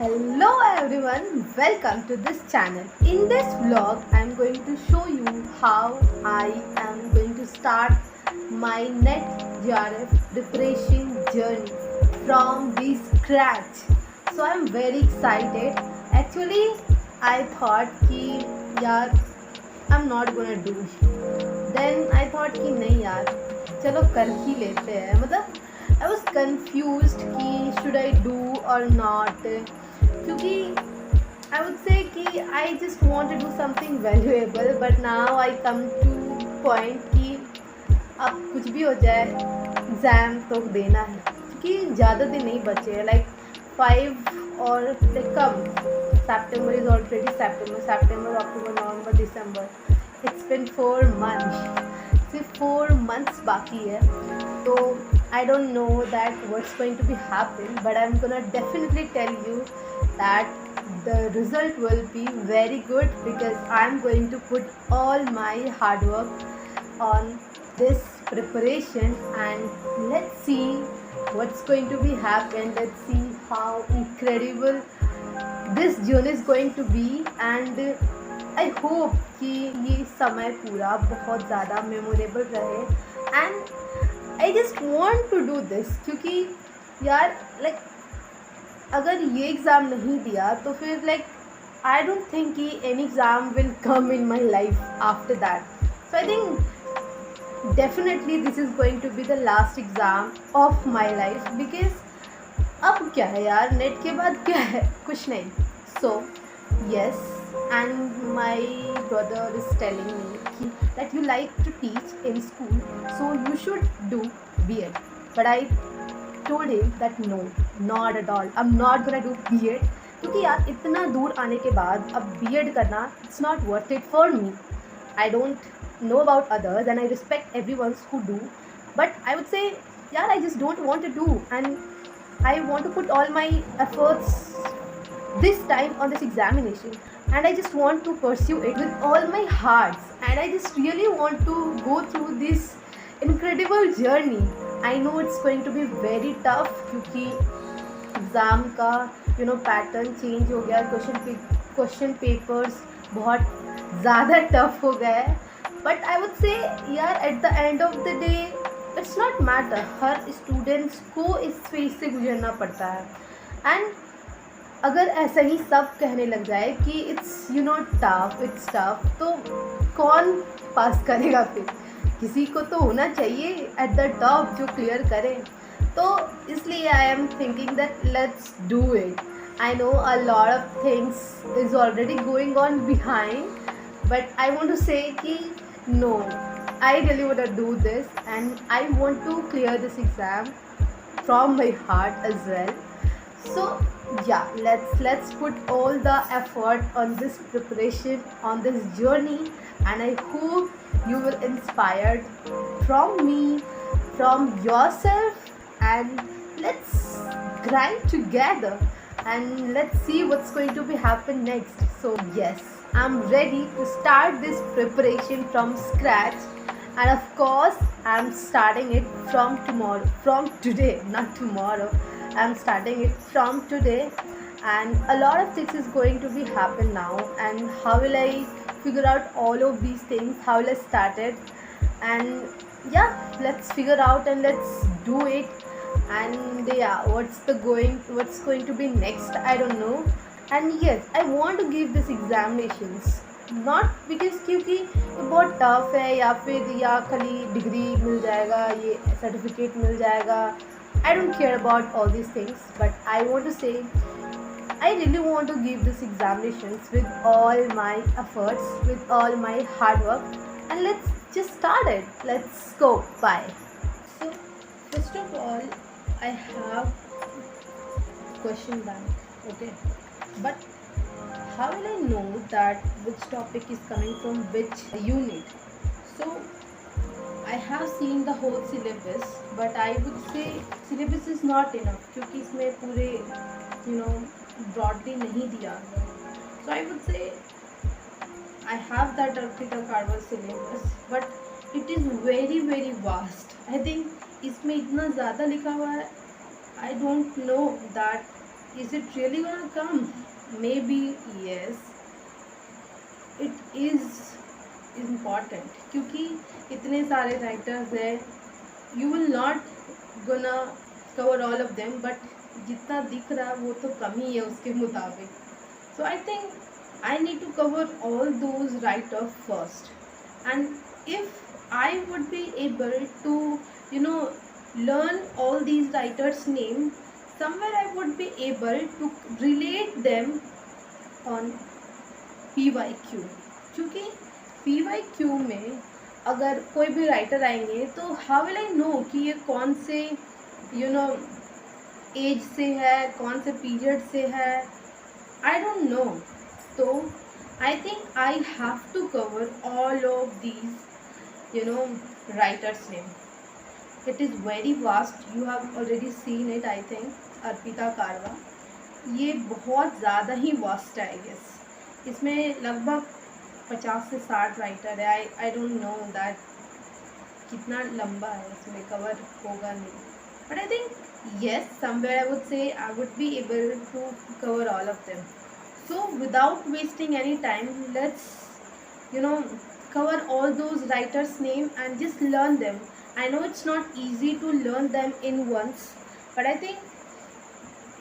Hello everyone, welcome to this channel. In this vlog, I am going to show you how I am going to start my NET JRF preparation journey from the scratch. So I am very excited. Actually, I thought कि यार I'm not gonna do. Then I thought कि नहीं यार चलो कर ही लेते हैं. मतलब I was confused कि should I do or not, क्योंकि I would say कि I just want to do something valuable, but now I come to point कि अब कुछ भी हो जाए एग्ज़ाम तो देना है, क्योंकि ज़्यादा दिन नहीं बचे हैं. लाइक 5 और like come September is already September, October, November, December. It's been 4 months. सिर्फ 4 months बाकी है. तो I don't know that what's going to be happen, but I'm gonna definitely tell you that the result will be very good because I'm going to put all my hard work on this preparation, and let's see what's going to be happen. Let's see how incredible this journey is going to be, and I hope कि ये समय पूरा बहुत ज़्यादा memorable रहे. And I just want to do this, क्योंकि यार like अगर ये एग्ज़ाम नहीं दिया तो फिर लाइक आई डोंट थिंक कि any exam will come in my life after that. So I think definitely this is going to be the last exam of my life, because अब क्या है यार, नेट के बाद क्या है, कुछ नहीं. सो yes, and my brother is telling me that you like to teach in school, so you should do B.Ed. But I told him that no, not at all, I'm not gonna do B.Ed, क्योंकि यार इतना दूर आने के बाद अब B.Ed करना it's not worth it for me. I don't know about others and I respect everyone who do, but I would say यार I just don't want to do, and I want to put all my efforts this time on this examination, and I just want to pursue it with all my hearts, and I just really want to go through this incredible journey. I know it's going to be very tough क्योंकि exam का pattern change हो गया, question papers बहुत ज़्यादा tough हो गया है. But I would से यार at the end of the day it's not matter, her students को इस फेज से गुजरना पड़ता है. एंड अगर ऐसा ही सब कहने लग जाए कि इट्स टफ, तो कौन पास करेगा फिर? किसी को तो होना चाहिए एट द टॉप जो क्लियर करे. तो इसलिए I am thinking that let's do it. I know a lot of things is already going on behind, but I want to say कि no, I really want to do this and I want to clear this exam from my heart as well. So yeah, let's put all the effort on this preparation, on this journey, and I hope you will inspired from me, from yourself, and let's grind together and let's see what's going to be happen next. So yes, I'm ready to start this preparation from scratch, and of course I'm starting it from today, not tomorrow. I'm starting it from today, and a lot of things is going to be happen now. And how will I figure out all of these things? How will I start it? And yeah, let's figure out and let's do it. And yeah, what's going to be next, I don't know. And yes, I want to give this examinations, not because क्योंकि ये बहुत tough है या फिर या खाली degree मिल जाएगा, ये सर्टिफिकेट मिल जाएगा. I don't care about all these things, but I want to say I really want to give this examinations with all my efforts, with all my hard work, and let's just start it. Let's go. Bye. So first of all, I have question bank, okay, but how will I know that which topic is coming from which unit? So I have seen the whole syllabus, but I would say syllabus is not enough क्योंकि इसमें पूरे broadly नहीं दिया गया. So I would say I have that Arpita Karwal syllabus, but it is very very vast. I think इसमें इतना ज़्यादा लिखा हुआ है. I don't know that Is it really gonna come? Maybe yes, it is important क्योंकि इतने सारे writers हैं, you will not gonna cover all of them, but जितना दिख रहा वो तो कम ही है उसके मुताबिक. So I think I need to cover all those writers first, and if I would be able to, you know, learn all these writers' name, somewhere I would be able to relate them on PYQ. क्योंकि PYQ में अगर कोई भी writer आएंगे तो how will I know कि ये कौन से एज से है, कौन से पीरियड से है, आई डोंट नो. तो I think I have to cover all of these writers name. It is very vast. You have already seen it, I think. Arpita Karwa, ये बहुत ज़्यादा ही वास्ट है आई गेस. इसमें लगभग 50 से 60 राइटर है. आई डोंट नो दैट कितना लंबा है, इसमें कवर होगा नहीं. But I think yes, somewhere I would say I would be able to cover all of them. So without wasting any time, let's cover all those writers name and just learn them. I know it's not easy to learn them in once, but I think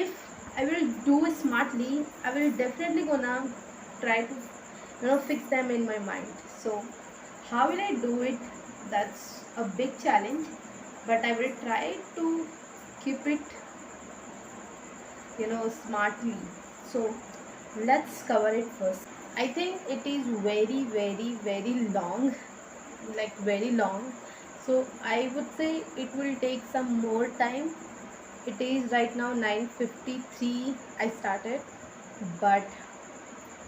if I will do smartly, I will definitely gonna try to fix them in my mind. So how will I do it? That's a big challenge, but I will try to keep it smartly. So let's cover it first. I think it is very very very long, like very long. So I would say it will take some more time. It is right now 9:53 I started, but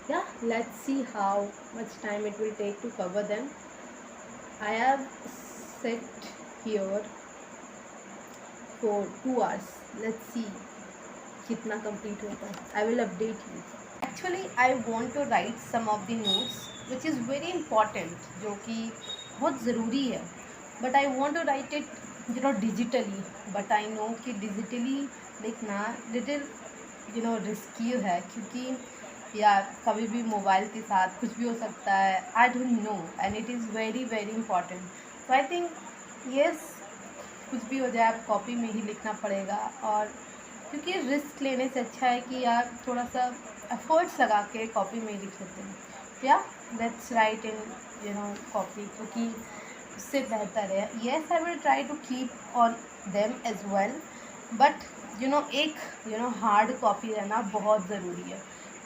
yeah, let's see how much time it will take to cover them. I have set here for 2 hours. Let's see कितना complete होता है. I will update you. Actually I want to write some of the notes which is very important, जो कि बहुत ज़रूरी है. But I want to write it digitally. But I know कि digitally लिखना little risky है, क्योंकि यार कभी भी मोबाइल के साथ कुछ भी हो सकता है. I don't know, and it is very very important. So I think yes, कुछ भी हो जाए आप कॉपी में ही लिखना पड़ेगा. और क्योंकि रिस्क लेने से अच्छा है कि यार थोड़ा सा एफर्ट्स लगा के कॉपी में ही लिख लेते हैं. या लेट्स राइट इन कॉपी, क्योंकि उससे बेहतर है. Yes, I will try to keep on them as well, but एक हार्ड कॉपी रहना बहुत ज़रूरी है.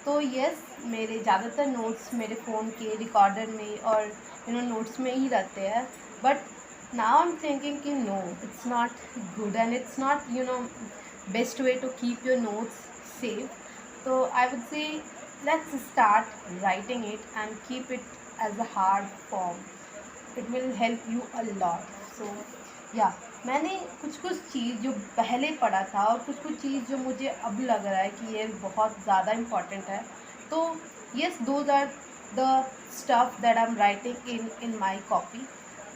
तो येस, मेरे ज़्यादातर नोट्स मेरे फ़ोन के रिकॉर्डर में और नोट्स में ही रहते हैं. But now I am thinking कि no, it's not good and it's not best way to keep your notes safe. So I would say let's start writing it and keep it as a hard form. It will help you a lot. So yeah, मैंने कुछ चीज़ जो पहले पढ़ा था और कुछ चीज़ जो मुझे अब लग रहा है कि ये बहुत ज़्यादा इम्पॉर्टेंट है. तो yes, those are the stuff that I'm writing in my copy.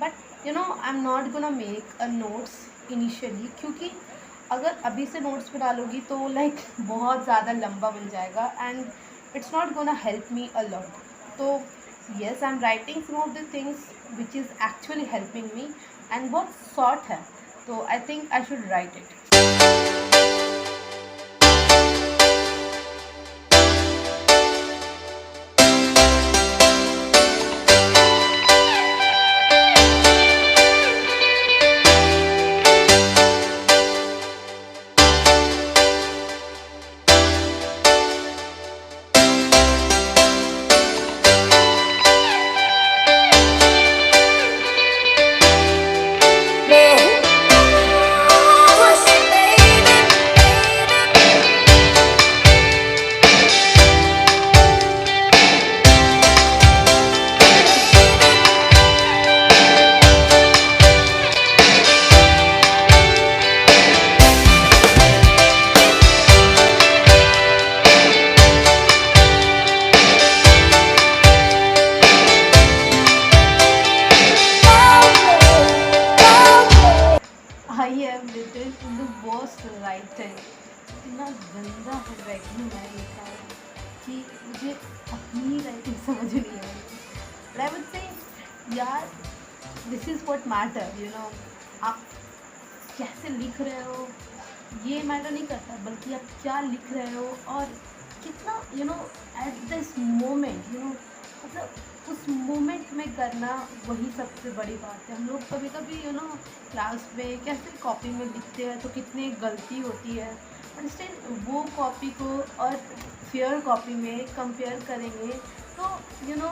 But I'm not gonna make a notes initially, क्योंकि अगर अभी से नोट्स बना लूँगी तो बहुत ज़्यादा लंबा बन जाएगा and it's not gonna help me a lot. तो yes, I am writing some of the things which is actually helping me and बहुत शॉर्ट है, तो I think I should write it. मुझे अपनी राइटिंग समझ नहीं आ रही। बट आई वुड से यार this is what matter, you know. आप कैसे लिख रहे हो ये मैटर नहीं करता, बल्कि आप क्या लिख रहे हो और कितना, you know, at this moment, you know, मतलब उस मोमेंट में करना, वही सबसे बड़ी बात है। हम लोग कभी कभी, यू नो, क्लास में कैसे कॉपी में लिखते हैं तो कितनी गलती होती है, बट स्टिल वो कॉपी को और फेयर कॉपी में कंपेयर करेंगे तो, यू नो,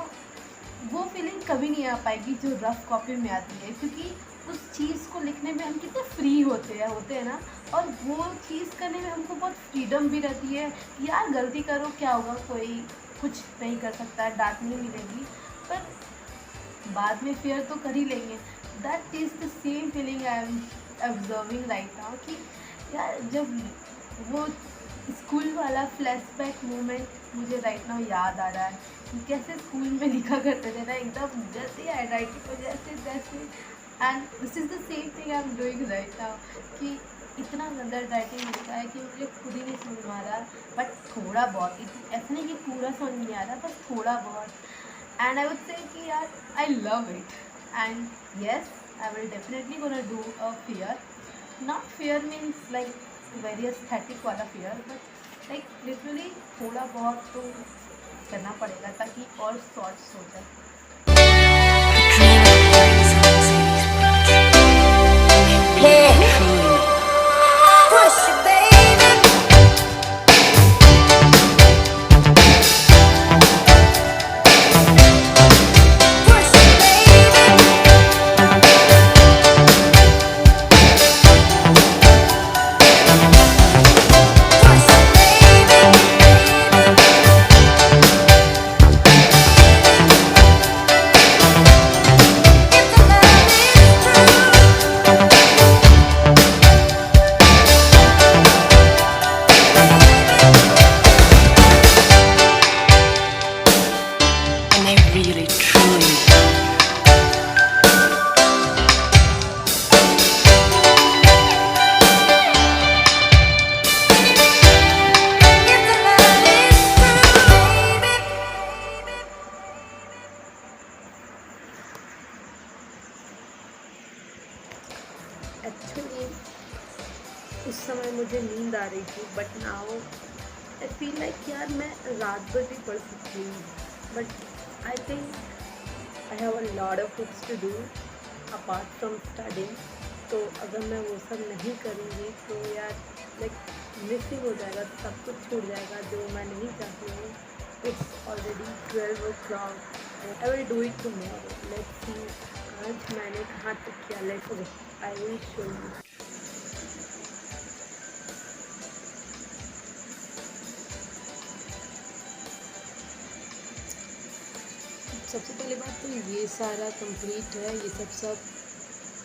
वो फीलिंग कभी नहीं आ पाएगी जो रफ़ कॉपी में आती है, क्योंकि उस चीज़ को लिखने में हम कितने फ्री होते हैं ना। और वो चीज़ करने में हमको बहुत फ्रीडम भी रहती है कि यार गलती करो, क्या होगा, कोई कुछ नहीं कर सकता है, डांट नहीं मिलेगी, पर बाद में फेयर तो कर ही लेंगे। That is the same feeling I am observing right now कि यार जब वो स्कूल वाला फ्लैशबैक मोमेंट मुझे राइट नाउ याद आ रहा है कि कैसे स्कूल में लिखा करते थे ना, एकदम जैसे हैंड राइटिंग को जैसे तैसे। And this is the same thing I am doing right now कि इतना गंदा राइटिंग लिखा है कि मुझे खुद ही नहीं समझ में आ रहा, बट थोड़ा बहुत, ऐसा नहीं कि पूरा समझ नहीं आ रहा, बस थोड़ा बहुत। एंड आई वुड से कि यार I love it and yes I will definitely gonna do a fair. Not fair means like very aesthetic वाला फेयर, बट लाइक लिटरली थोड़ा बहुत तो करना पड़ेगा ताकि और शॉर्ट्स हो जाए। एक्चुअली उस समय मुझे नींद आ रही थी, but now I feel like यार मैं रात भर भी पढ़ सकती हूँ, but I think I have a lot of books to do apart from studying. तो अगर मैं वो सब नहीं करूँगी तो यार लाइक मिसिंग हो जाएगा, सब कुछ छूट जाएगा जो मैं नहीं चाहती हूँ। It's already 12 o'clock and I will do it tomorrow. Let's see आज मैंने कहाँ तक किया। Let's I will show you. सबसे पहले बात तो ये सारा कंप्लीट है, ये सब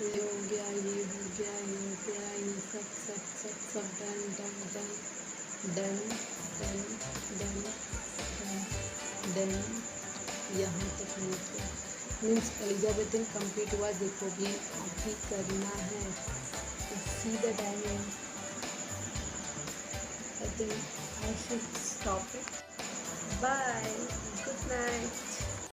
ये हो गया, ये हो गया, ये हो गया, ये सब done done done done done done done done. यहाँ तक मीन्स एलिजाबेथन कंप्लीट हुआ। देखो भी अभी करना है, see the timing. I think I should stop it. Bye, good night.